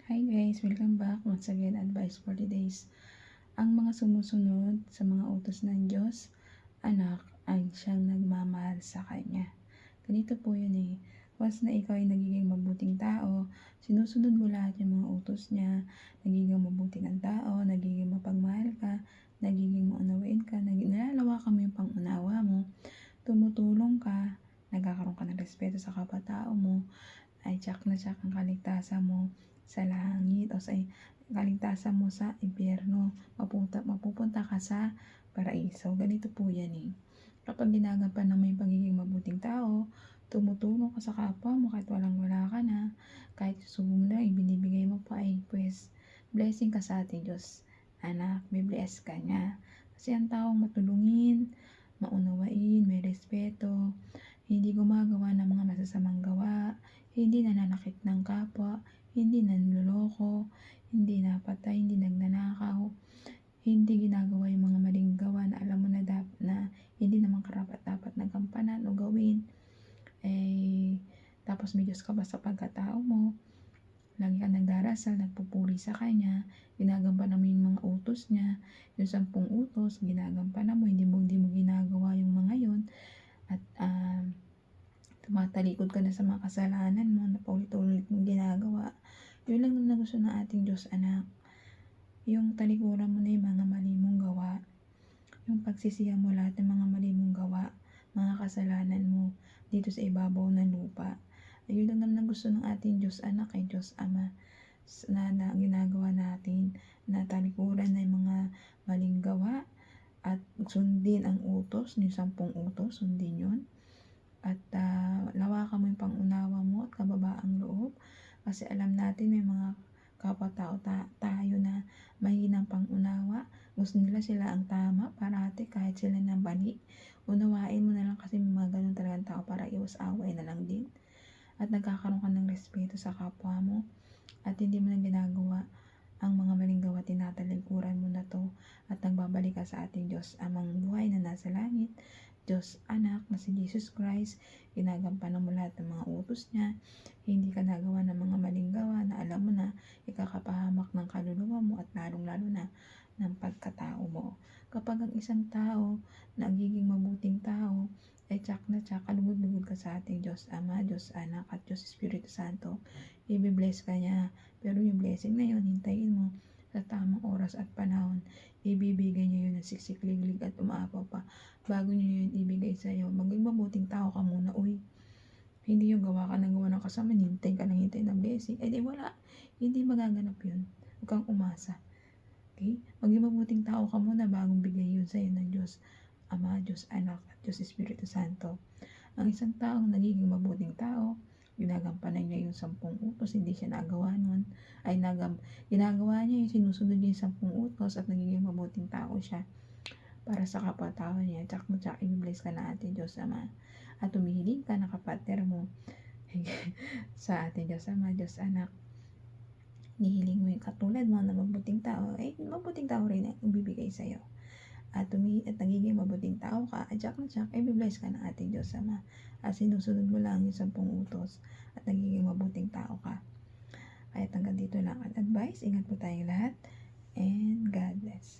Hi guys, welcome back once again. Advice for the days. Ang mga sumusunod sa mga utos ng Diyos, anak, ay siyang nagmamahal sa Kanya. Ganito po yun eh. Once na ikaw ay nagiging mabuting tao, sinusunod mo lahat yung mga utos niya, nagiging mabuting ang tao, nagiging mapagmahal ka, nagiging maunawain ka, nalalawakan mo yung pangunawa mo, tumutulong ka, nagkakaroon ka ng respeto sa kapwa-tao mo, ay tsak na tsak ang kaligtasan mo sa langit o sa kaligtasan mo sa impyerno. Mapupunta ka sa paraiso. Ganito po yan eh. Kapag ginagampanan mo yung pagiging mabuting tao, tumutulong ka sa kapwa mo kahit walang-wala ka na, kahit sumo na ibinibigay mo pa ay pues blessing ka sa ating Diyos. Anak, may bless ka niya. Kasi ang taong matulungin, maunawain, may respeto, hindi gumagawa ng mga masasamang gawa, hindi nananakit ng kapwa, hindi nanloloko, hindi napatay, hindi nagnanakaw, hindi ginagawa yung mga maling gawa na alam mo na na hindi naman karapat-dapat na gampanan o gawin. Tapos may Diyos ka ba sa pagkatao mo? Lagi ka nagdarasal, nagpupuri sa Kanya, ginagampanan mo yung mga utos niya, yung 10 utos, ginagampanan mo, hindi mo ginagawa yung mga yon at tumatalikod ka na sa mga kasalanan mo na paulit-ulit mong ginagawa. Yun lang naman na gusto ng ating Diyos, anak. Yung talikuran mo na yung mga mali mong gawa, yung pagsisiya mo lahat ng mga mali mong gawa, mga kasalanan mo dito sa ibabaw ng lupa. Ayun lang naman ang gusto ng ating Diyos, anak, ay Diyos Ama, na ginagawa natin, na talikuran na yung mga maling gawa at sundin ang utos, yung 10 utos, sundin yun. At lawakan mo yung pangunawa mo at kababaang loob, kasi alam natin may mga kapwa-tao tayo na mahinang pangunawa, gusto nila sila ang tama parati kahit sila na bali. Unawain mo na lang kasi may mga ganun talagang tao para iwas away na lang din, at nagkakaroon ka ng respeto sa kapwa mo at hindi mo na ginagawa ang mga maling gawa, tinatalikuran mo na to at nagbabalik ka sa ating Diyos Amang buhay na nasa langit, Diyos Anak na si Jesus Christ. Ginagampanan mo lahat ng mga utos niya, hindi ka nagawa ng mga maling gawa na alam mo na ikakapahamak ng kaluluwa mo at lalong-lalo na ng pagkatao mo. Kapag ang isang tao nagiging mabuting tao, ay tsak na tsak, kalugod-lugod ka sa ating Diyos Ama, Diyos Anak at Diyos Espiritu Santo. I-bless ka niya, pero yung blessing na yun, hintayin mo sa tamang oras at panahon. Ibibigay niya yun ng siksik-liglig at umaapaw pa bago niya yun ibigay sa'yo. Maging mabuting tao ka muna, uy. Hindi yung gawa ka ng gawa ng kasama, hintay ka ng hintay ng blessing. Eh di wala, hindi magaganap yun. Huwag kang umasa. Okay? Maging mabuting tao ka muna bagong bigay yun sa'yo ng Diyos Ama, Diyos Anak at Diyos Espiritu Santo. Ang isang taong nagiging mabuting tao, ginagampanan niya yung 10 utos, hindi siya nagawa nun, ay ginagawa niya yung sinusunod niya yung 10 utos at nagiging mabuting tao siya para sa kapwa-tao niya. Tsak mo tsak, i-bless ka na ating Diyos Ama at humihiling ka na kapatner mo sa ating Diyos Ama, Diyos Anak. Nihiling mo yung katulad mo na mabuting tao, ay mabuting tao rin ang ibibigay sa'yo. At nagiging mabuting tao ka, at tsak na tsak, i-bless ka ng ating Diyos Ama. At sinusunod mo lang yung 10 utos at nagiging mabuting tao ka. Kaya hanggang dito lang ang advice. Ingat po tayong lahat and God bless.